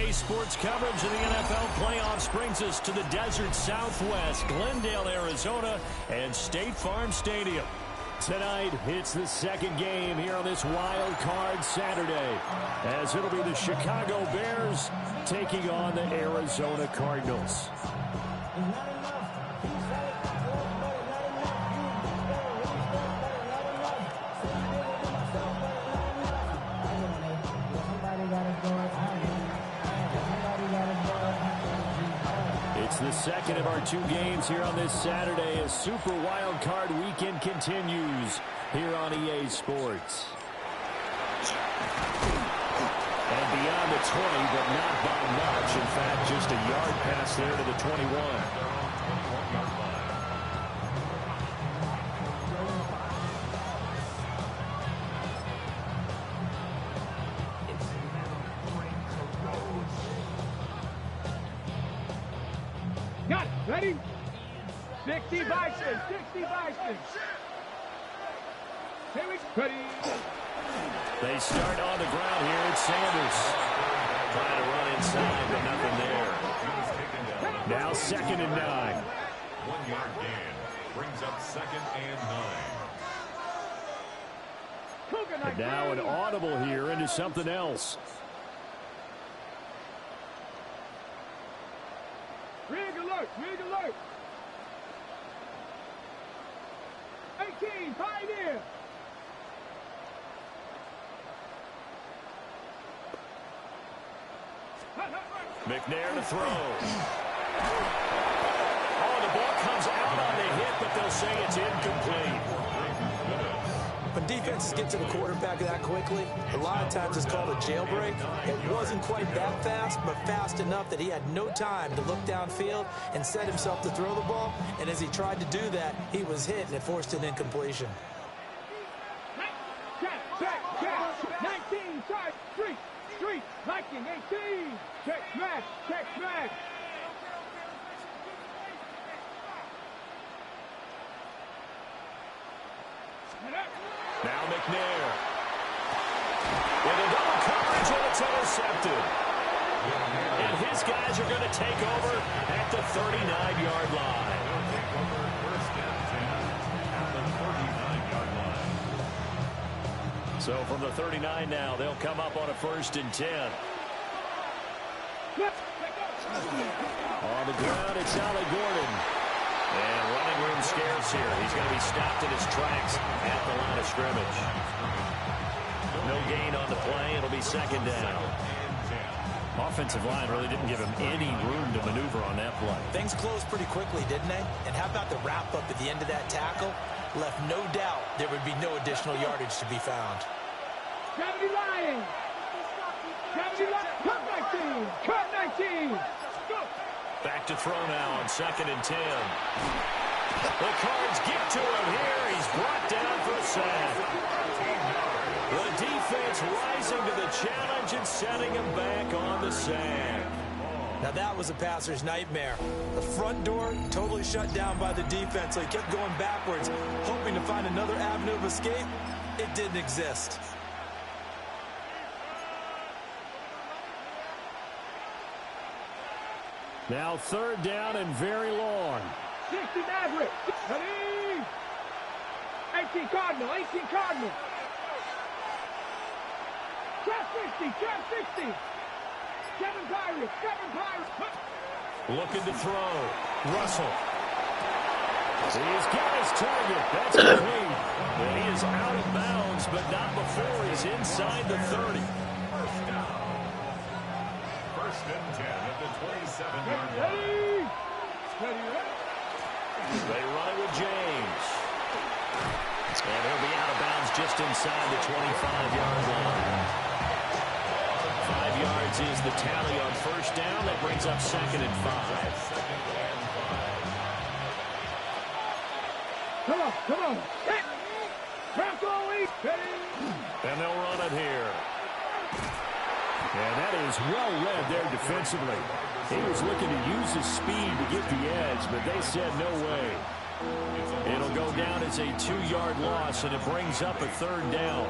EA Sports coverage of the NFL playoffs brings us to the desert Southwest, Glendale, Arizona, and State Farm Stadium. Tonight, it's the second game here on this wild card Saturday, as it'll be the Chicago Bears taking on the Arizona Cardinals. It's the second of our two games here on this Saturday as Super Wild Card Weekend continues here on EA Sports. And beyond the 20, but not by much. In fact, just a yard pass there to the 21. Got it. Ready? 60 Bison. 60 Bison. Here we go. Ready. They start on the ground here. It's Sanders. Trying to run inside, but nothing there. Now 2nd and 9. 1 yard gain. Brings up 2nd and 9. And now an audible here into something else. Rig alert! Rig alert! 18, Pioneer! McNair to throw. Oh, the ball comes out on the hit, but they'll say it's incomplete. When defenses get to the quarterback that quickly, a lot of times it's called a jailbreak. It wasn't quite that fast, but fast enough that he had no time to look downfield and set himself to throw the ball. And as he tried to do that, he was hit and it forced an incompletion. Check, 19, side, street, Viking, 18. Check, smash. Now McNair. With a double coverage, and it's intercepted. And his guys are going to take over at the 39-yard line. So from the 39 now, they'll come up on a 1st and 10. On the ground, it's Ollie Gordon. And running room scarce here. He's going to be stopped in his tracks at the line of scrimmage. No gain on the play. It'll be 2nd down. Offensive line really didn't give him any room to maneuver on that play. Things closed pretty quickly, didn't they? And how about the wrap-up at the end of that tackle? Left no doubt there would be no additional yardage to be found. Gravity Lions! Cut 19! Go! Back to throw now on 2nd and 10. The Cards get to him here. He's brought down for a sack. The defense rising to the challenge and setting him back on the sack. Now that was a passer's nightmare. The front door totally shut down by the defense, so he kept going backwards, hoping to find another avenue of escape. It didn't exist. Now 3rd down and very long. 60 Maverick. Ready? 18 Cardinal. Trap 60. 7 Pirates. Looking to throw. Russell. He's got his target. That's complete. And he is out of bounds, but not before he's inside the 30. 1st and 10 at the 27-yard line. Ready? They run it with James. And he'll be out of bounds just inside the 25-yard line. 5 yards is the tally on 1st down. That brings up 2nd and 5. Come on. And they'll run it here. And that is well read there defensively. He was looking to use his speed to get the edge, but they said no way. It'll go down as a 2-yard loss, and it brings up a 3rd down.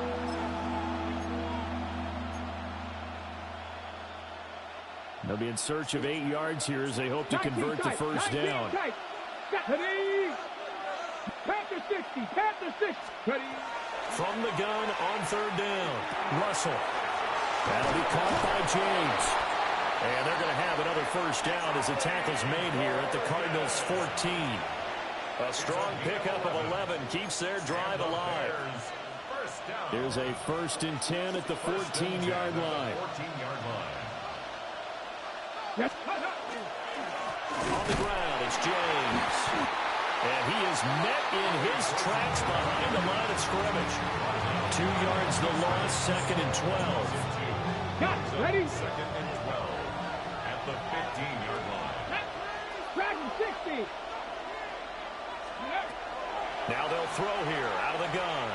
They'll be in search of 8 yards here as they hope to convert the first down. Panther 60, Panther 60. From the gun on 3rd down. Russell. That'll be caught by James. And they're going to have another first down as the tackle's made here at the Cardinals' 14. A strong pickup of 11 keeps their drive alive. Here's a 1st and 10 at the 14-yard line. On the ground, it's James. And he is met in his tracks behind the line of scrimmage. 2 yards the loss, 2nd and 12. Ready? 2nd and 12 at the 15-yard line. Dragon 60. Now they'll throw here out of the gun.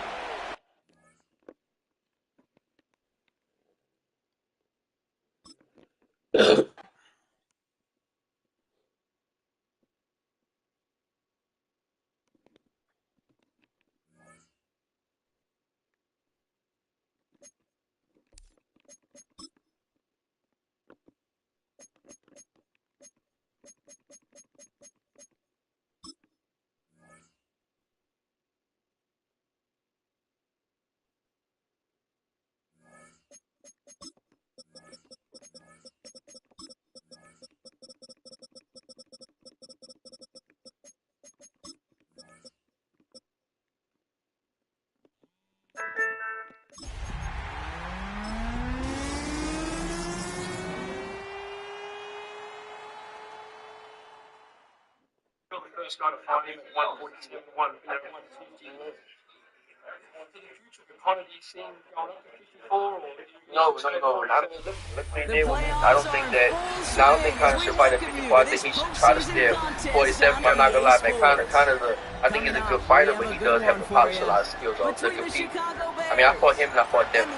First got to find him at 142, 150. Connor, do you see him going up to 54? No. I don't think that. I don't think Connor should fight at 54. I think he should try to stay at 47. I'm not gonna lie, man. Connor's I think he's a good fighter, but he does have to polish a lot of skills on to compete. I mean, I fought him and I fought Devin.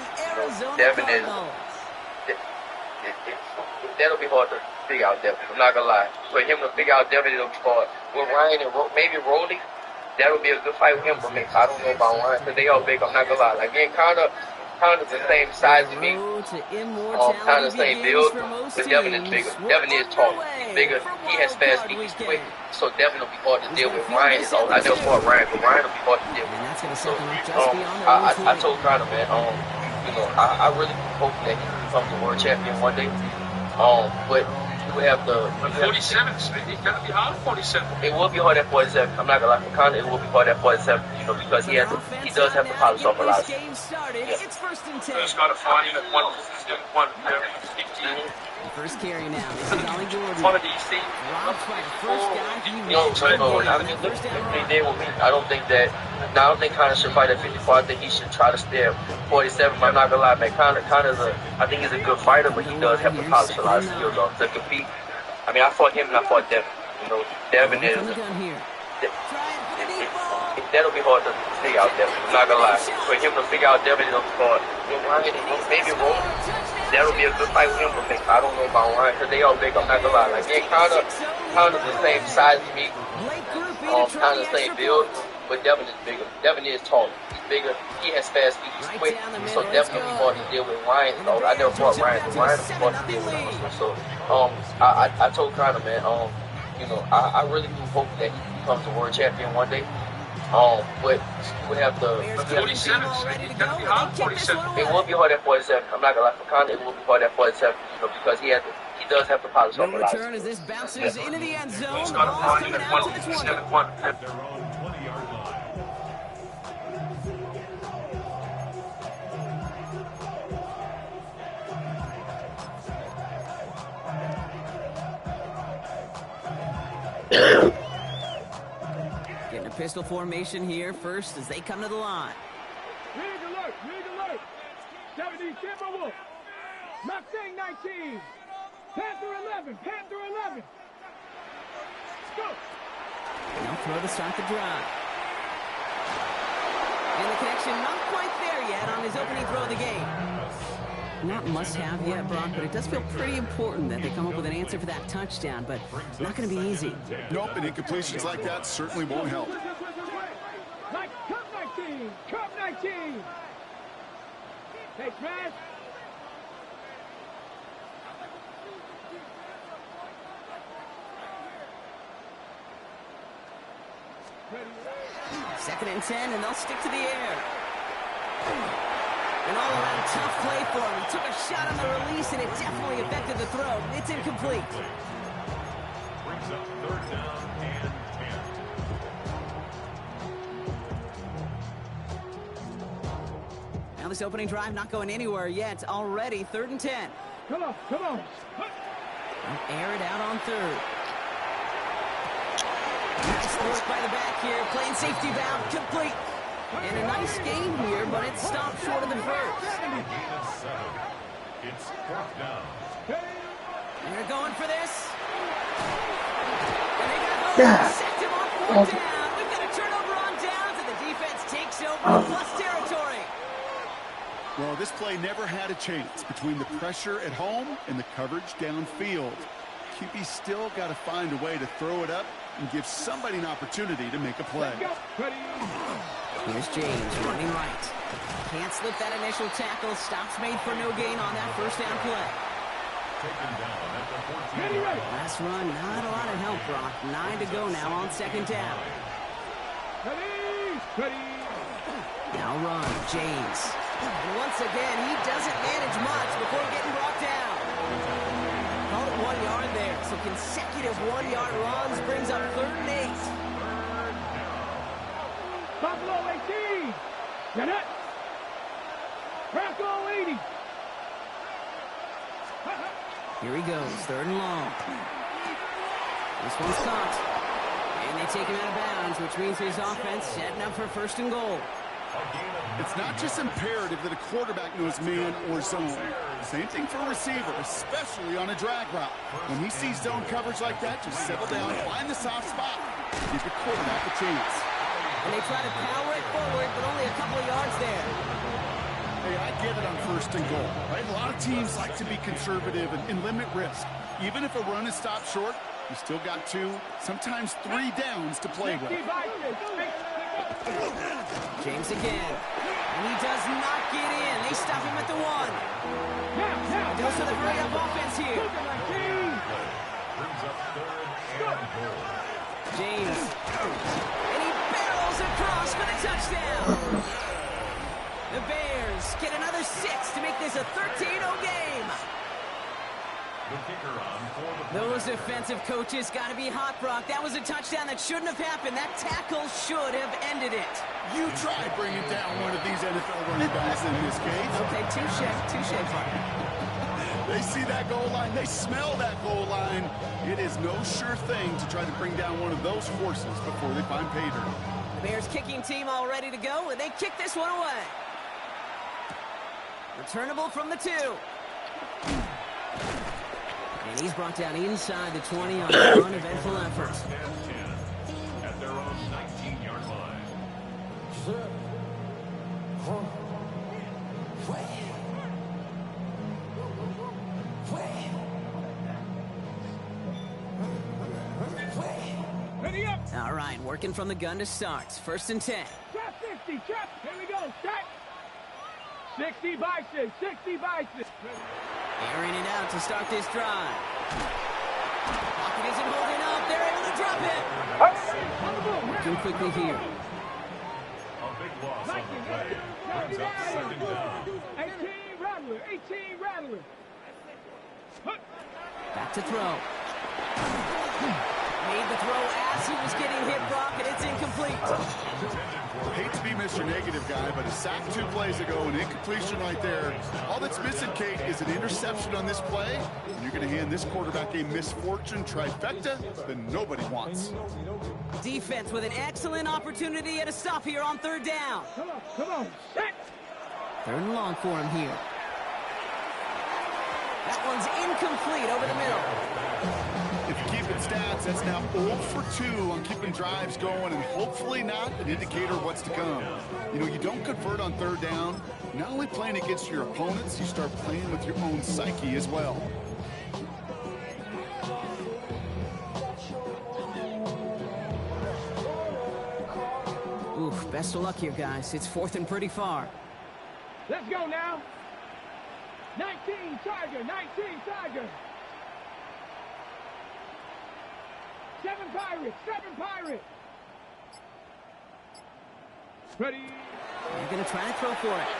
Devin is. That'll be hard to figure out Devin. I'm not gonna lie. For him to figure out Devin, it'll be hard. With Ryan and maybe Rolly, that'll be a good fight with him. But I don't know about Ryan because they all big. I'm not gonna lie. Like, again, Connor's the same size as me. Kind of the same build, but Devin is bigger. Devin is taller. He's bigger. He has fast feet. He's quick. So Devin will be hard to deal with. Ryan is old. I never fought Ryan, but Ryan will be hard to deal with. So I told Connor, man, I really hope that he becomes a world champion one day. But we have the 47. It's gonna be hard. 47. It will be hard at 47. I'm not gonna lie, for Conor, it will be hard at 47. Because he does have to polish off a lot. It's 1st and 10. First got to find him at 150. First carry now. This is Ollie Gordon. One of these things. I don't think Conor should fight at 54. I think he should try to stay at 47. I'm not gonna lie, man. I think he's a good fighter, but he does have to polish a lot of skills on to compete. I mean, I fought him and I fought Devin. Devin is. That'll be hard to figure out Devin. I'm not gonna lie. For him to figure out Devin, it'll be hard. Maybe Rolly. That'll be a good fight with him, but I don't know about Ryan because they all big. I'm not gonna lie. Like, yeah, Connor's the same size as me. Kind of the same build, but Devin is bigger. Devin is taller. He's bigger. He has fast feet. He's quick. So Devin will be hard to deal with. Ryan, I never fought Ryan, but Ryan will be hard to deal with. So, I told Conor, man, I really do hope that he becomes a world champion one day. But we have the 47. It's gonna be hard. 47. It will be hard at 47. I'm not gonna lie, for Conor, it will be hard at 47. Because he does have to polish off a lot. Return as this bounces into the end zone. He's got to find him at 157. At their own 20-yard line. Getting a pistol formation here first as they come to the line. Rig alert. 70 Timberwolf. Mustang 19. Panther 11. Let's go. They'll throw to start the drive. And the connection not quite there yet on his opening throw of the game. Not must-have yet, Brock, but it does feel pretty important that they come up with an answer for that touchdown, but not going to be easy. Nope, and incompletions like that certainly won't help. Like Cup 19. Hey, Smash. 2nd and 10, and they'll stick to the air. An all-around tough play for him. He took a shot on the release, and it definitely affected the throw. It's incomplete. Brings up 3rd down and 10. Now this opening drive not going anywhere yet. Already 3rd and 10. Come on, come on. Air it out on 3rd. Nice work by the back here. Playing safety valve complete. And a nice game here, but it stopped short of the first. Gain of 7. It's 4th down. They're going for this. And they got sacked him on 4th down. We've got a turnover on downs, and the defense takes over plus territory. Well, this play never had a chance between the pressure at home and the coverage downfield. QB still got to find a way to throw it up and give somebody an opportunity to make a play. Here's James running right. Can't slip that initial tackle. Stops made for no gain on that 1st down play. Taken down at the 14. Last run, not a lot of help, Brock. 9 to go now on 2nd down. Now run, James. And once again, he doesn't manage much before getting brought down. Call it 1 yard there. So consecutive 1-yard runs brings up 3rd and 8. Buffalo 18. Jeanette. Bronco 80. Here he goes, 3rd and long. This one's caught. And they take him out of bounds, which means his offense setting up for 1st and goal. It's not just imperative that a quarterback knows man or zone. Same thing for a receiver, especially on a drag route. When he sees zone coverage like that, just settle down, find the soft spot. Give your quarterback a chance. And they try to power it forward, but only a couple of yards there. Hey, I get it on 1st and goal, right? A lot of teams like to be conservative and limit risk. Even if a run is stopped short, you still got 2, sometimes 3 downs to play with. James again. And he does not get in. They stop him at the 1. Now goes for the hurry-up offense here. Brings up 3rd and goal. James. And he barrels across for the touchdown. The Bears get another 6 to make this a 13-0 game. The kicker on for the Those defensive coaches got to be hot, Brock. That was a touchdown that shouldn't have happened. That tackle should have ended it. You try bringing down one of these NFL running backs in this case. Okay, touche, partner. They see that goal line. They smell that goal line. It is no sure thing to try to bring down one of those horses before they find pay dirt. The Bears kicking team all ready to go, and they kick this one away. Returnable from the 2. And he's brought down inside the 20 on an uneventful effort. At their own 19-yard line. Ready up. All right, working from the gun to start. 1st and 10. Trap 60. Trap. Here we go. Set. 60 by 6. 60 by 6. Airing it out to start this drive. Pocket isn't holding up. They're able to drop it. Working quickly here. A big loss on the play. Brings up 2nd down. 18 Rattler. 18 Rattler. Back to throw. Made the throw as he was getting hit, Brock, and it's incomplete. Hate to be Mr. Negative guy, but a sack 2 plays ago, an incompletion right there. All that's missing, Kate, is an interception on this play. And you're going to hand this quarterback a misfortune trifecta that nobody wants. Defense with an excellent opportunity at a stop here on 3rd down. Come on. Set. 3rd and long for him here. That one's incomplete over the middle. If you keep it stats, that's now 0 for 2 on keeping drives going, and hopefully not an indicator of what's to come. You know, you don't convert on 3rd down. Not only playing against your opponents, you start playing with your own psyche as well. Oof, best of luck here, guys. It's 4th and pretty far. Let's go now. 19 Tiger. 19 Tiger. 7 Pirates. 7 Pirates. Ready. They're going to try to throw for it.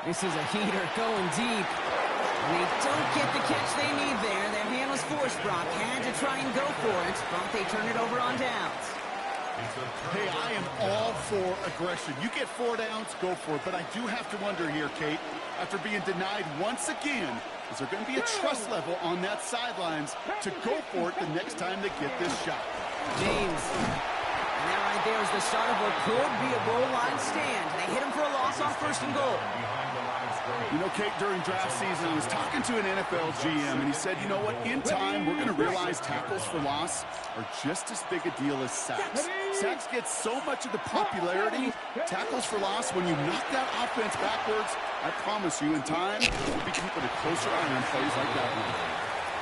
This is a heater going deep. And they don't get the catch they need there. Their hand was forced, Brock. Had to try and go for it, but they turn it over on downs. Hey, I am all for aggression. You get 4 downs, go for it. But I do have to wonder here, Kate, after being denied once again, is there going to be a trust level on that sidelines to go for it the next time they get this shot? James. And that right there is the start of what could be a goal line stand. They hit him for a loss on 1st and goal. You know, Kate, during draft season, I was talking to an NFL GM, and he said, you know what, in time, we're going to realize tackles for loss are just as big a deal as sacks. Sacks get so much of the popularity. Tackles for loss, when you knock that offense backwards, I promise you, in time, we'll be keeping a closer eye on plays like that one.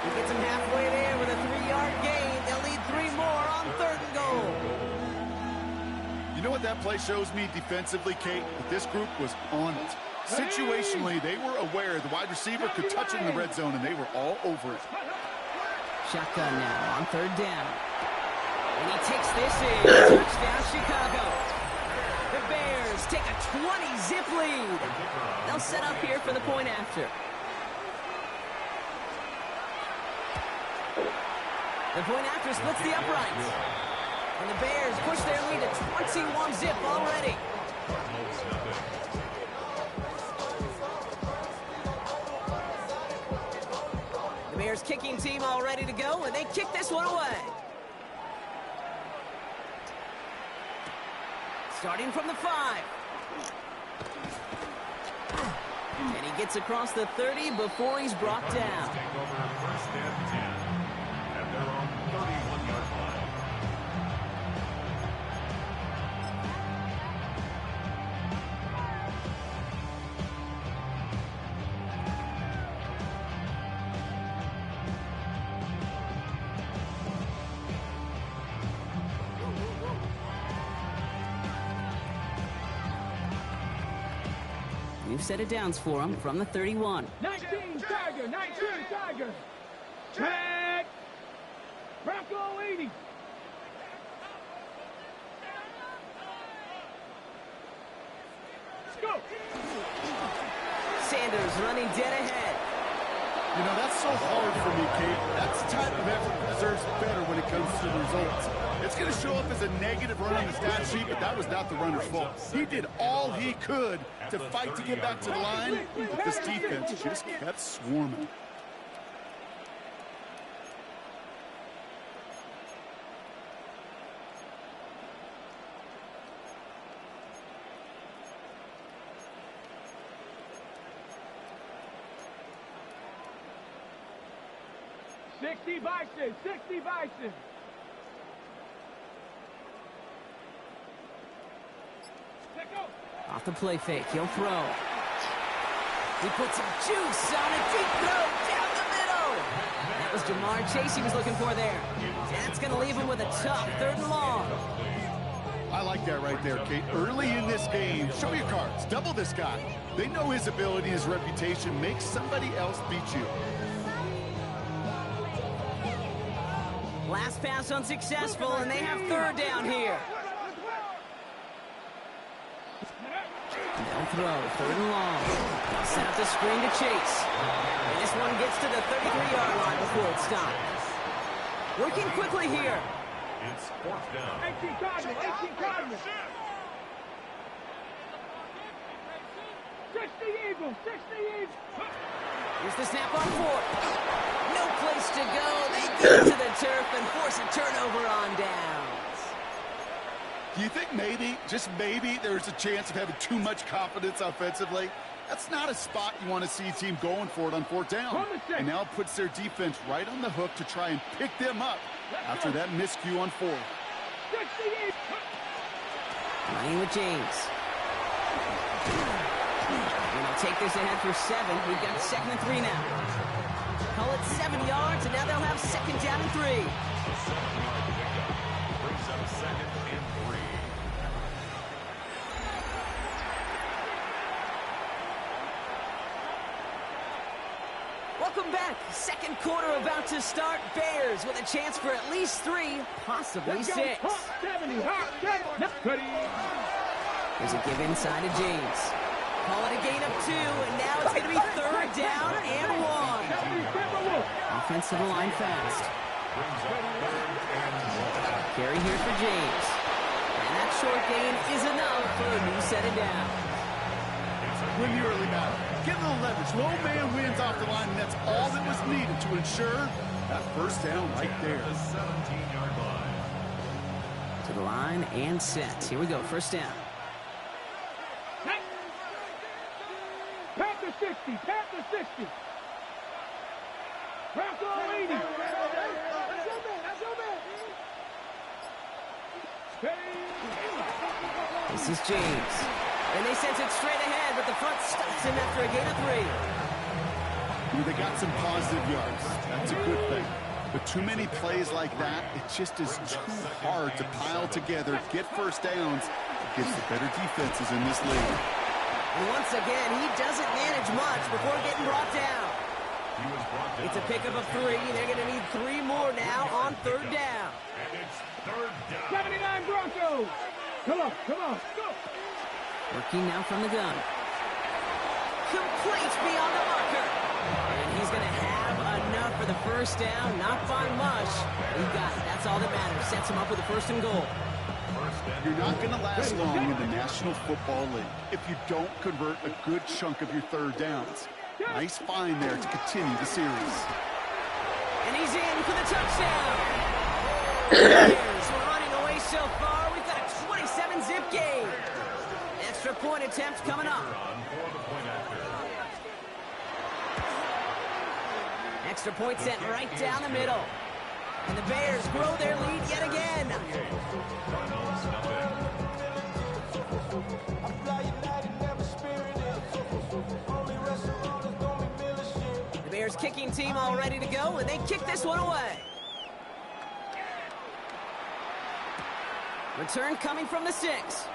He gets him halfway there with a 3-yard gain. They'll need 3 more on 3rd and goal. You know what that play shows me defensively, Kate? That this group was on it. Situationally, they were aware the wide receiver could touch it in the red zone, and they were all over it. Shotgun now on 3rd down. And he takes this in. Touchdown, Chicago. The Bears take a 20-zip lead. They'll set up here for the point after. The point after splits the uprights. And the Bears push their lead to 21-zip already. The Bears kicking team all ready to go, and they kick this one away. Starting from the 5. And he gets across the 30 before he's brought down. Take over 1st and 10 at their own 31-yard line. New set of downs for him from the 31. 19 Tiger, 19 Tiger. Tag. Bronco 80. Let's go. Sanders running dead ahead. You know, that's so hard for me, Kate. That's the type of effort that deserves better when it comes to the results. It's going to show up as a negative run on the stat sheet, but that was not the runner's fault. He did all he could to fight to get back to the line, but this defense just kept swarming. Sixty Bison, 60 Bison. Let go. Off the play fake, he'll throw. He puts some juice on a deep throw down the middle. That was Jamar Chase he was looking for there. That's going to leave him with a tough 3rd and long. I like that right there, Kate. Early in this game, show your cards. Double this guy. They know his ability, his reputation. Make somebody else beat you. Last pass unsuccessful, and they have 3rd down here. They'll throw, 3rd and long. They'll set up the screen to Chase. And this one gets to the 33-yard line before it stops. Working quickly here. It's 4th down. 18 Cardinal, 18 Cardinal. 60 Eagles, 60 Eagles. Here's the snap on 4th. No place to go. They get to the turf and force a turnover on downs. Do you think maybe, just maybe, there's a chance of having too much confidence offensively? That's not a spot you want to see a team going for it on 4th down. And now it puts their defense right on the hook to try and pick them up after that miscue on 4th. Running with James. And they'll take this ahead for 7. We've got 2nd and 3 now. Call it 7 yards, and now they'll have 2nd down and 3. The 7-yard pickup brings up 2nd and 3. Welcome back. Second quarter about to start. Bears with a chance for at least 3, possibly 6. There's a give inside to James. Call it a gain of 2, and now it's going to be 3rd down and 1. Offensive line fast. Carry here for James. And that short gain is enough for a new set of downs. Win the early battle. Get a little leverage. Low man wins off the line, and that's all that was needed to ensure that first down right there. The 17-yard line. To the line and set. Here we go. First down. Panther 60. Panther 60. Bronco 80. This is James. And they sent it straight ahead, but the front stops him after a gain of 3. They got some positive yards. That's a good thing. But too many plays like that, it just is too hard to pile together, get first downs against the better defenses in this league. And once again, he doesn't manage much before getting brought down. It's a pickup of 3. They're going to need 3 more now on 3rd down. And it's 3rd down. 79 Broncos. Come on, come on, go. Working now from the gun. Complete beyond the marker. And he's going to have enough for the first down. Not by much. He got it. That's all that matters. Sets him up with a 1st and goal. You're not going to last long in the National Football League if you don't convert a good chunk of your 3rd downs. Nice find there to continue the series. And he's in for the touchdown. Bears were running away so far. We've got a 27-zip game. Extra point attempt coming up. Extra point sent right down the middle. And the Bears grow their lead yet again. The Bears kicking team all ready to go, and they kick this one away. Return coming from the 6.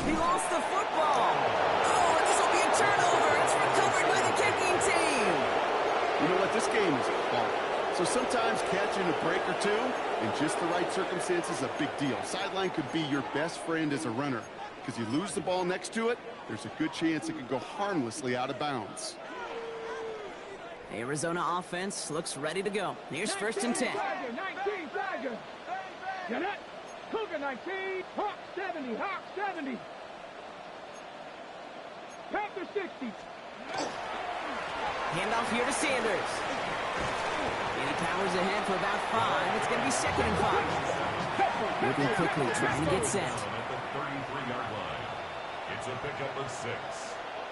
He lost the football. Oh, and this will be a turnover. It's recovered by the kicking team. You know what? This game is hard. So sometimes catching a break or 2 in just the right circumstances is a big deal. Sideline could be your best friend as a runner because you lose the ball next to it, there's a good chance it could go harmlessly out of bounds. Arizona offense looks ready to go. Here's 1st and 10. 19 Tiger. Get it. Cougar 19. Hawk 70. Hawk 70. Panther 60. Handoff here to Sanders. And he powers ahead for about 5. It's going to be 2nd and 5. Moving quickly, trying to get set. At the 33-yard line. It's a pickup of 6.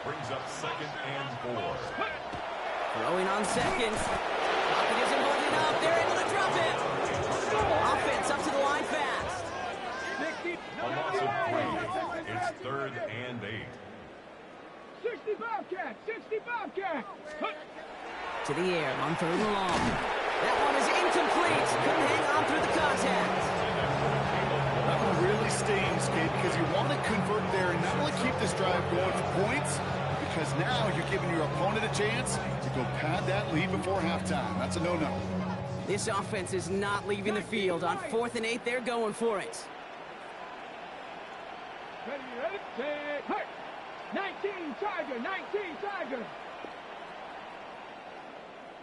Brings up 2nd and 4. Throwing on 2nd. Clock isn't holding up. They're able to drop it. Offense up to the line fast. A loss of 3. It's 3rd and 8. 60 Bobcat. 60 Bobcat. To the air on 3rd and long. That one is incomplete. Couldn't hang on through the contact. That one really stings, Kate, because you want to convert there and not only keep this drive going for points, because now you're giving your opponent a chance to go pad that lead before halftime. That's a no-no. This offense is not leaving the field. On 4th and 8, they're going for it. Ready, set, hurt. 19 Tiger. 19 Tiger.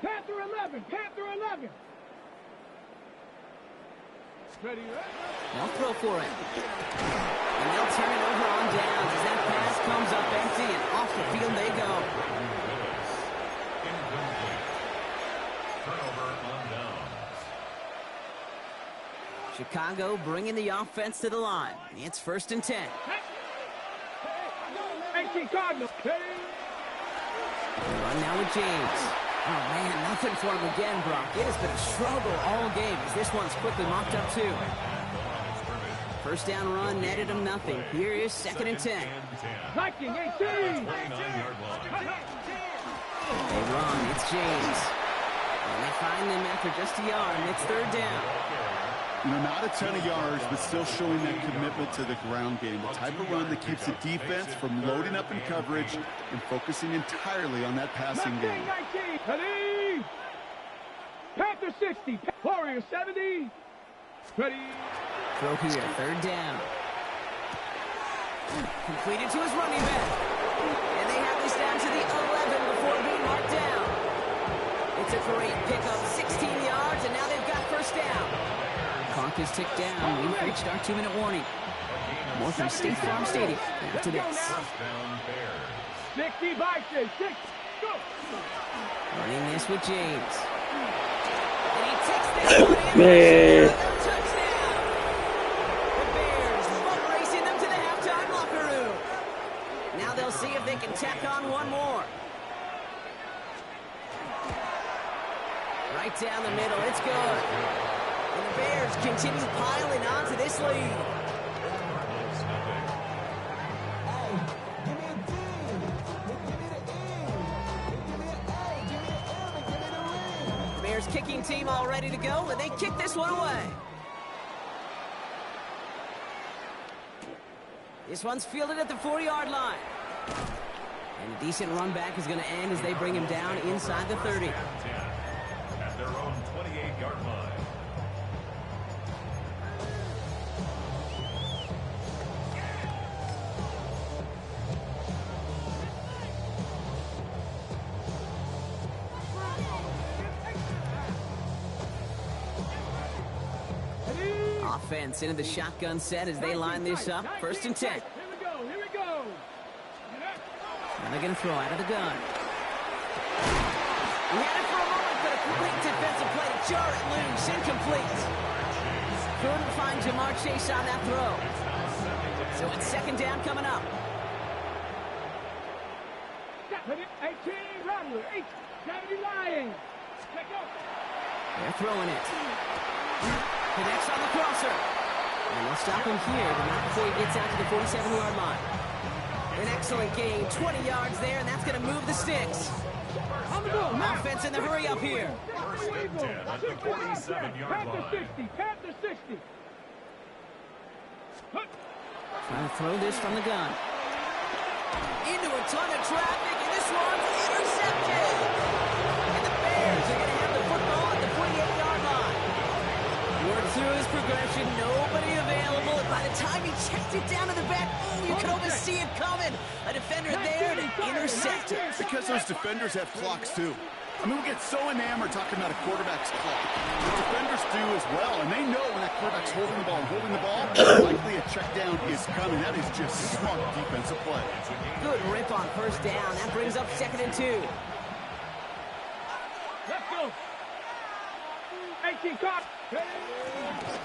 Panther 11. Panther 11. Ready, They'll throw for it. And they'll turn it over on downs as that pass comes up empty and off the field they go. Incomplete. Turnover on downs. Chicago bringing the offense to the line. It's 1st and 10. 19 Cardinals. Run now with James. Oh, man, nothing for him again, Brock. It has been a struggle all game as this one's quickly mocked up, too. First down run netted him nothing. Here is 2nd and 10. Viking 18. They run. It's James. And they find them after just a yard, and it's 3rd down. You know, not a ton of yards, but still showing that commitment to the ground game. The type of run that keeps the defense from loading up in coverage and focusing entirely on that passing game. 19, ready. Panther 60, Warrior 70. Ready. Throw here, third down. Completed to his running back. And they have this down to the 11 before being marked down. It's a great pickup, 16 yards, and now they've got first down. Clock is ticked down. We've reached our 2-minute warning. More from State Farm Stadium after this. 60 by 6, go. Running this with James. And he takes this one in. Touchdown. The Bears bum racing them to the halftime locker room. Now they'll see if they can tack on one more. Right down the middle, it's good. And the Bears continue piling on to this lead. The Bears kicking team all ready to go, and they kick this one away. This one's fielded at the 40-yard line. And a decent run back is going to end as they bring him down inside the 30. At their own 28-yard line. Offense into the shotgun set as they line this up. 1st and 10. Here we go. Now they're going to throw out of the gun. He had it for a moment, but a complete defensive play to jar it loose. Incomplete. Couldn't find Jamar Chase on that throw. So it's 2nd down coming up. 18, Rattler, 8, 70 lying. They're throwing it. Connects on the crosser. And they'll stop him here, but not before he gets out to the 47-yard line. An excellent gain, 20 yards there, and that's going to move the sticks. Offense in the hurry up here. First and 10 at the 47-yard line. Panther 60. Trying to throw this from the gun. Into a ton of traffic, and this one's intercepted. And the Bears are going to have the football at the 48-yard line. Worked through his progression, nobody available, and by the time he checked it down to the back, you could almost see it coming. A defender there to intercept it. Because those defenders have clocks too. I mean, we get so enamored talking about a quarterback's clock. The defenders do as well, and they know when that quarterback's holding the ball, likely a check down is coming. That is just smart defensive play. Good rip on 1st down. That brings up 2nd and 2. Let's go. 18 caught.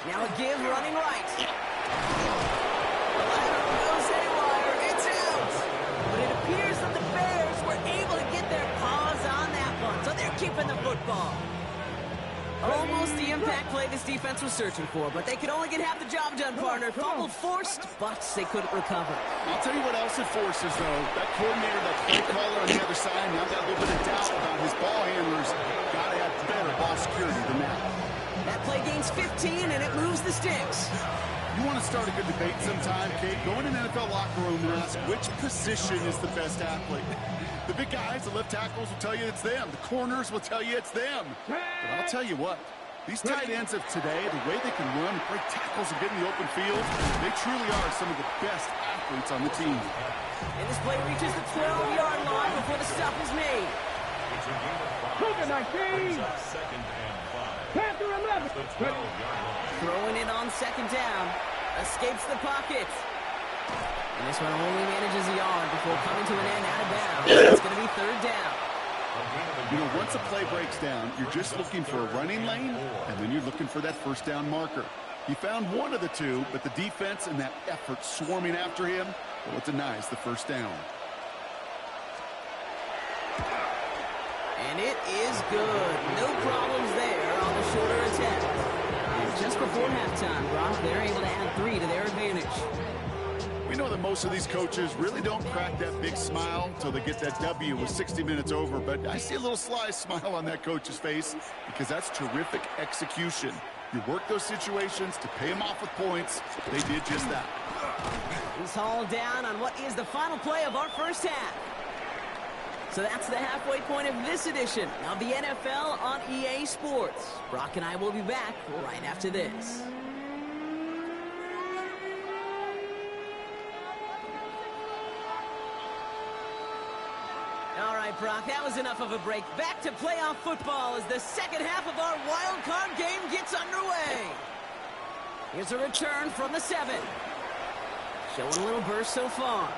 Now a give running right. The lateral goes haywire. It's out. But it appears that the Bears were able to get their paws on that one. So they're keeping the football. Almost the impact play this defense was searching for, but they could only get half the job done, partner. Fumble forced, but they couldn't recover. I'll tell you what else it forces, though. That coordinator, that play caller on the other side, now got a little bit of doubt about his ball handlers. Got to have better ball security than that. That play gains 15, and it moves the sticks. You want to start a good debate sometime, Kate? Go in an NFL locker room and ask which position is the best athlete. The big guys, the left tackles will tell you it's them. The corners will tell you it's them. But I'll tell you what, these tight ends of today, the way they can run, break tackles, and get in the open field, they truly are some of the best athletes on the team. And this play reaches the 12-yard line before the stop is made. Cougar 19. Panther 11. Throwing it on 2nd down. Escapes the pocket. And this one only manages a yard before coming to an end out of bounds. It's going to be 3rd down. You know, once a play breaks down, you're just looking for a running lane, and then you're looking for that 1st down marker. He found one of the two, but the defense and that effort swarming after him, well, it denies the 1st down. And it is good. No problems there on the shorter attempt. And just before halftime, Brock, they're able to add 3 to their advantage. We know that most of these coaches really don't crack that big smile until they get that W with 60 minutes over, but I see a little sly smile on that coach's face because that's terrific execution. You work those situations to pay them off with points. They did just that. He's hauled down on what is the final play of our first half. So that's the halfway point of this edition of the NFL on EA Sports. Brock and I will be back right after this. All right, Brock, that was enough of a break. Back to playoff football as the second half of our wild card game gets underway. Here's a return from the 7. Showing a little burst so far.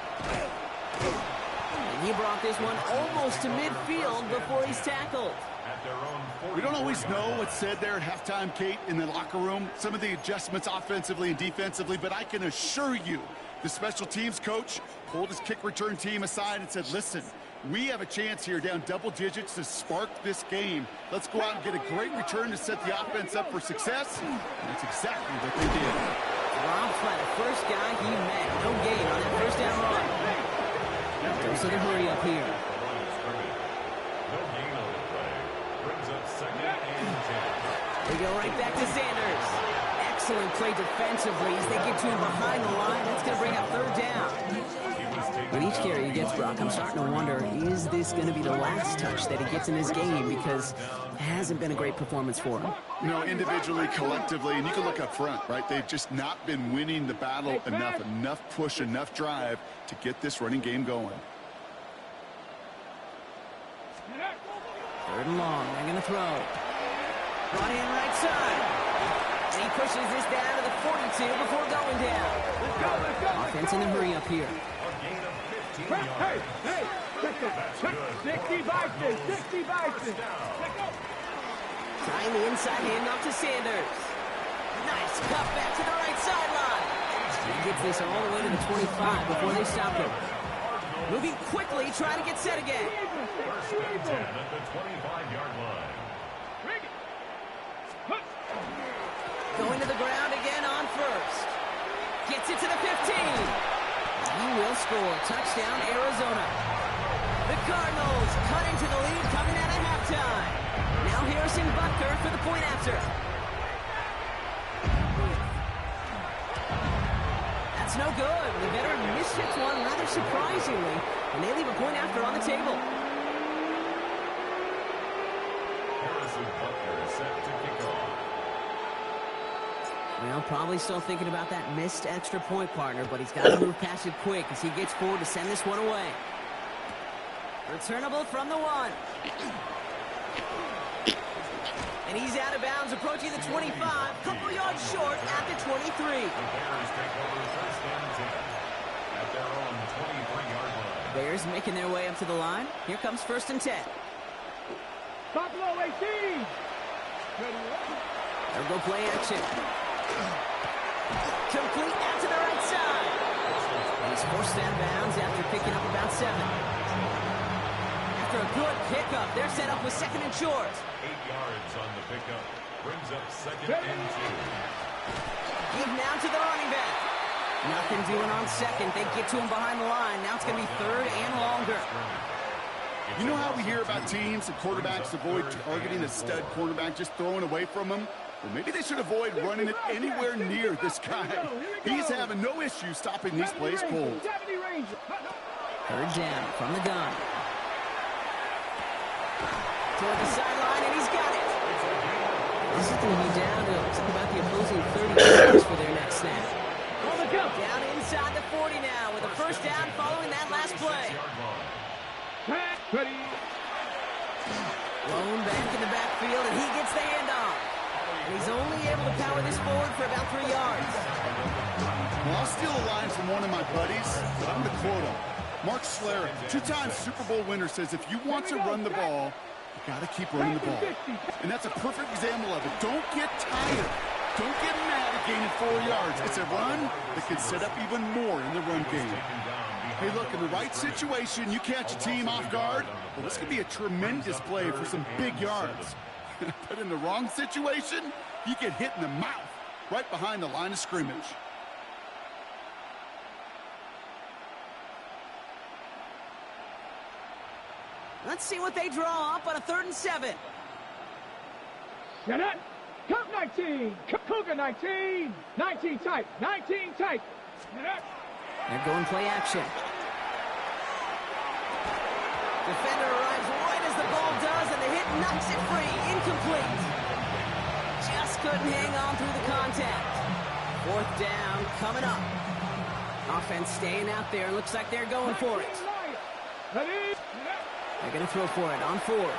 And he brought this one almost to midfield before he's tackled. We don't always know what's said there at halftime, Kate, in the locker room. Some of the adjustments offensively and defensively, but I can assure you the special teams coach pulled his kick return team aside and said, listen, we have a chance here down double digits to spark this game. Let's go out and get a great return to set the offense up for success. And that's exactly what they did. Robbed by the first guy he met. No gain on that first down run. Goes to the hurry up here. No gain on the play. Brings up second and 10. They go right back to Sanders. Excellent play defensively as they get to him behind the line. That's going to bring up third down. With each carry he gets, Brock, I'm starting to wonder, is this going to be the last touch that he gets in this game? Because it hasn't been a great performance for him. You know, individually, collectively, and you can look up front, right? They've just not been winning the battle enough push, enough drive to get this running game going. Third and long, they're going to throw. Brought in right side. And he pushes this down to the 42 before going down. Let's go. Offense in the hurry up here. Hey, 60 Vikings, 60 Vikings. Trying the inside handoff to Sanders. Nice cut back to the right sideline. He gets this all the way to the 25 before they stop him. Moving quickly, trying to get set again. First and 10 at the 25-yard line. Going to the ground again on first. Gets it to the 15. He will score. Touchdown, Arizona. The Cardinals cut into the lead coming out of halftime. Now Harrison Butker for the point after. That's no good. The veteran mishits one rather surprisingly, and they leave a point after on the table. Harrison Butker is set to kick off. Well, probably still thinking about that missed extra point, partner, but he's got to move past it quick as he gets forward to send this one away. Returnable from the 1. And he's out of bounds, approaching the 25, couple yards short at the 23. The Bears take over first and 10 at their own 23-yard line. Bears making their way up to the line. Here comes first and 10. Buffalo 18. They'll go play action. Complete out to the right side. And he's forced out of bounds after picking up about 7. After a good pickup, they're set up with second and short. 8 yards on the pickup. Brings up second and 2. Give now to the running back. Nothing doing on second. They get to him behind the line. Now it's going to be third and longer. You know how we hear about teams and quarterbacks avoid targeting a stud quarterback, just throwing away from him? Well, maybe they should avoid running it anywhere near this guy. He's having no issue stopping these plays cold. Third down from the gun. Toward the sideline, and he's got it. This is going to be downhill. Talk about the opposing 30 yards for their next snap. Down inside the 40 now with a first down following that last play. Blown back in the backfield, and he gets the handoff. And he's only able to power this forward for about 3 yards. Well, I'll steal a line from one of my buddies, but I'm going to quote him. Mark Schlereth, 2-time Super Bowl winner, says if you want to run the ball, you got to keep running the ball. And that's a perfect example of it. Don't get tired. Don't get mad at gaining 4 yards. It's a run that can set up even more in the run game. Hey, look, in the right situation, you catch a team off guard, well, this could be a tremendous play for some big yards. But in the wrong situation, you get hit in the mouth right behind the line of scrimmage. Let's see what they draw up on a 3rd and 7. Get it. Cup 19. Cougar 19. 19 tight. 19 tight. They're going play action. Defender arrives right as the ball does, and the hit knocks it free. Incomplete. Just couldn't hang on through the contact. 4th down coming up. Offense staying out there. Looks like they're going for it. Ready? They're going to throw for it on 4th.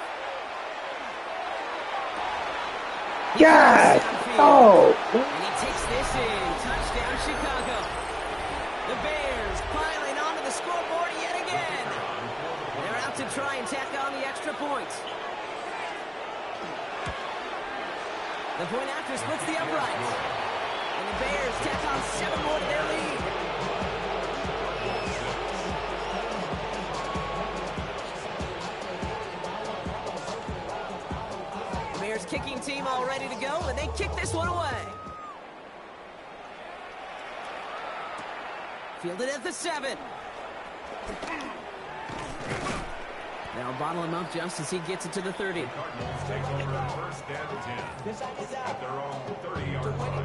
Yes! Oh! And he takes this in. Touchdown, Chicago. The Bears piling onto the scoreboard yet again. They're out to try and tack on the extra point. The point after splits the uprights. And the Bears tack on 7 more to their lead. The Bears kicking team all ready to go, and they kick this one away. Fielded at the 7. They'll bottle him up just as he gets it to the 30. The Cardinals take over on 1st and 10 at their own 30-yard line.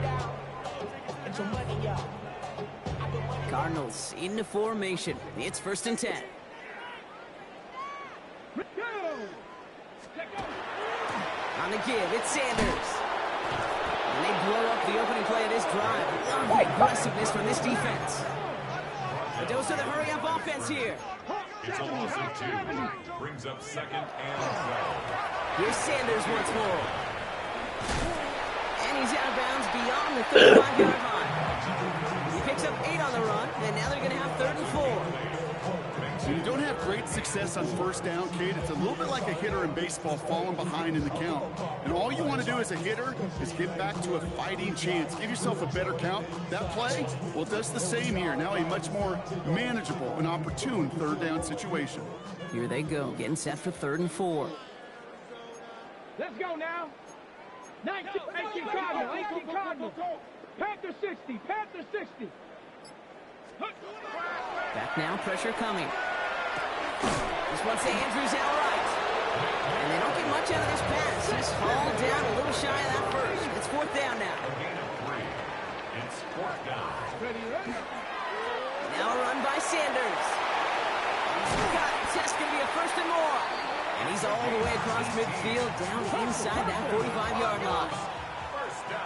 Cardinals into formation. It's 1st and 10. On the give, it's Sanders. And they blow up the opening play of this drive. Love the aggressiveness from this defense. A dose of the hurry-up offense here. It's a loss of 2. Brings up 2nd and 12. Here's Sanders once more. And he's out of bounds beyond the 35-yard line. He picks up 8 on the run, and now they're going to have 3rd and 4. When you don't have great success on 1st down, Kate, it's a little bit like a hitter in baseball falling behind in the count. And all you want to do as a hitter is get back to a fighting chance. Give yourself a better count. That play, well, it does the same here. Now a much more manageable and opportune 3rd down situation. Here they go, getting set for 3rd and 4. Let's go now. 19 Cardinals. 19 Cardinals. Panther 60. Panther 60. Back now, pressure coming. This one's to Andrews outright. And they don't get much out of this pass. He's hauled down a little shy of that first. It's 4th down now. It's 4th down. Now a run by Sanders. He's got it. That's going to be a 1st and more. And he's all the way across midfield, down inside that 45-yard line.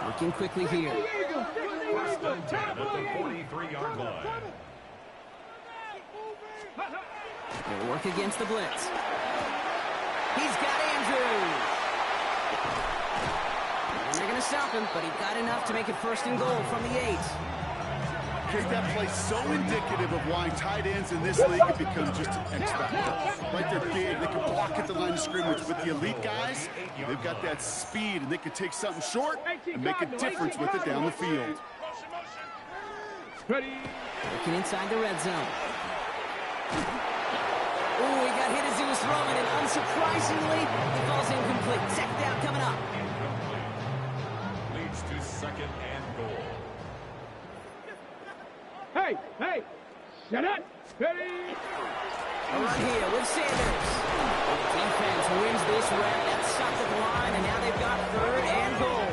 Working quickly here. 1st and 10 at the 43-yard line. They'll work against the blitz. He's got Andrews. And they're going to stop him, but he got enough to make it 1st and goal from the 8. Because that play so indicative of why tight ends in this league have become just an X factor. Right, they're big, they can block at the line of scrimmage. With the elite guys, they've got that speed, and they can take something short and make a difference with it down the field. Ready? Looking inside the red zone. Oh, he got hit as he was throwing, and unsurprisingly, he falls incomplete. 2nd down coming up. Leads to 2nd and goal. Hey, hey. Shut up. Ready? A run here with Sanders. Defense wins this rep. That's stopped at the line, and now they've got 3rd and goal.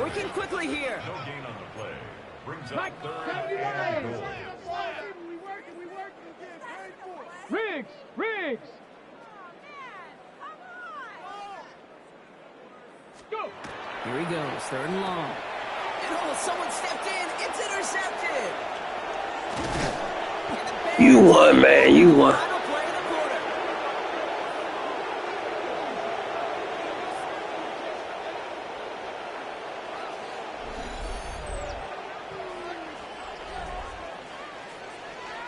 Working quickly here. No gain on the play. Brings up 3rd and goal. Riggs! Riggs! Go! Here he goes, 3rd and long. And oh, someone stepped in. It's intercepted. You won, man. You won. Final play of the quarter.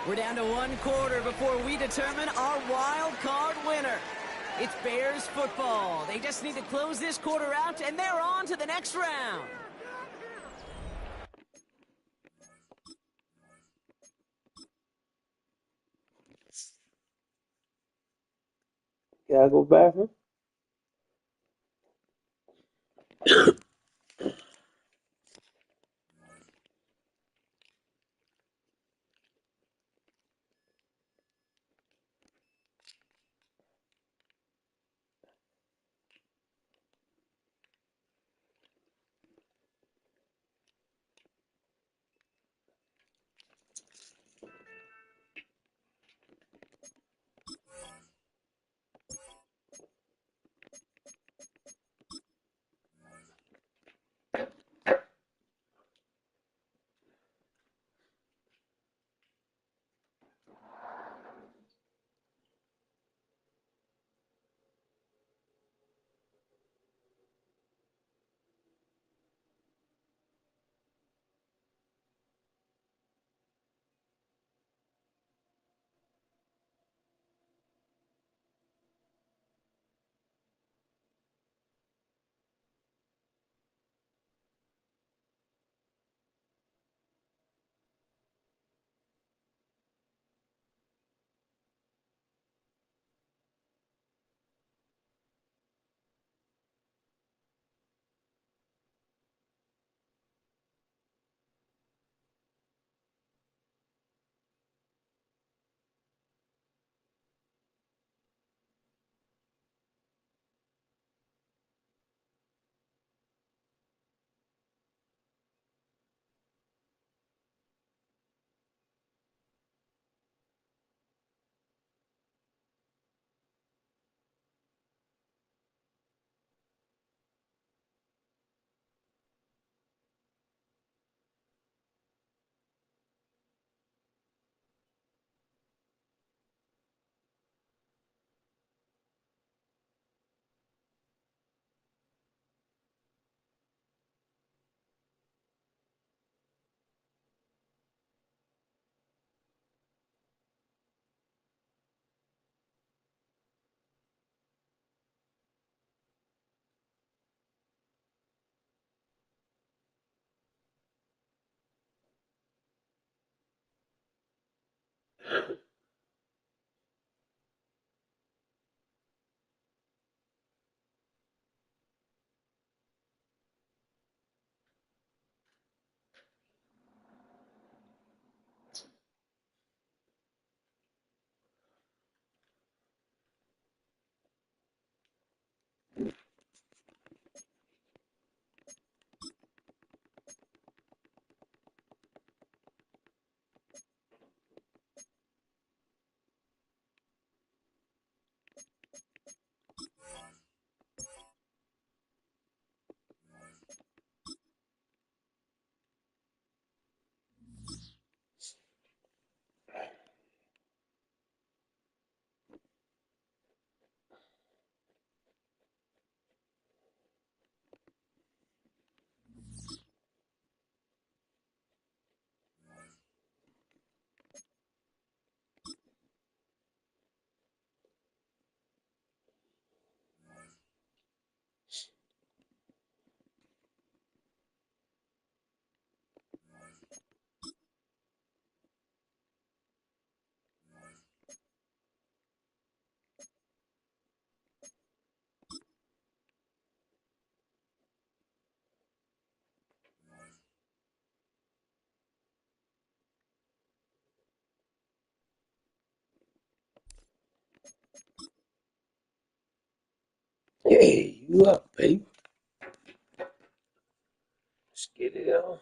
We're down to 1 quarter before we determine our wild card winner. It's Bears football. They just need to close this quarter out, and they're on to the next round. Gotta go bathroom. Hey, you up, baby? Let's get it on.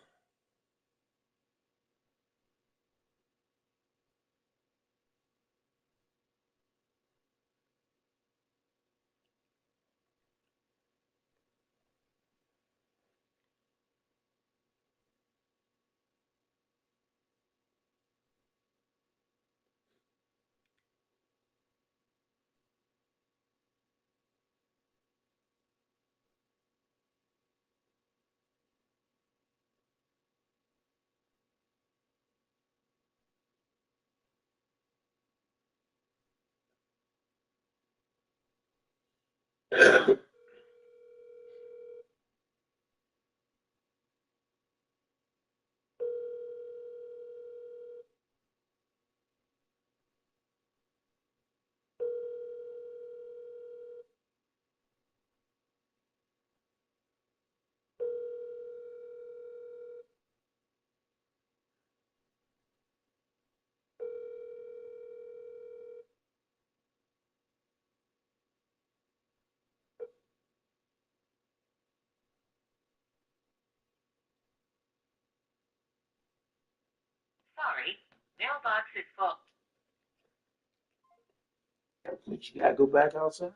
Sorry, mailbox is full. But you gotta go back outside.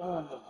Oh.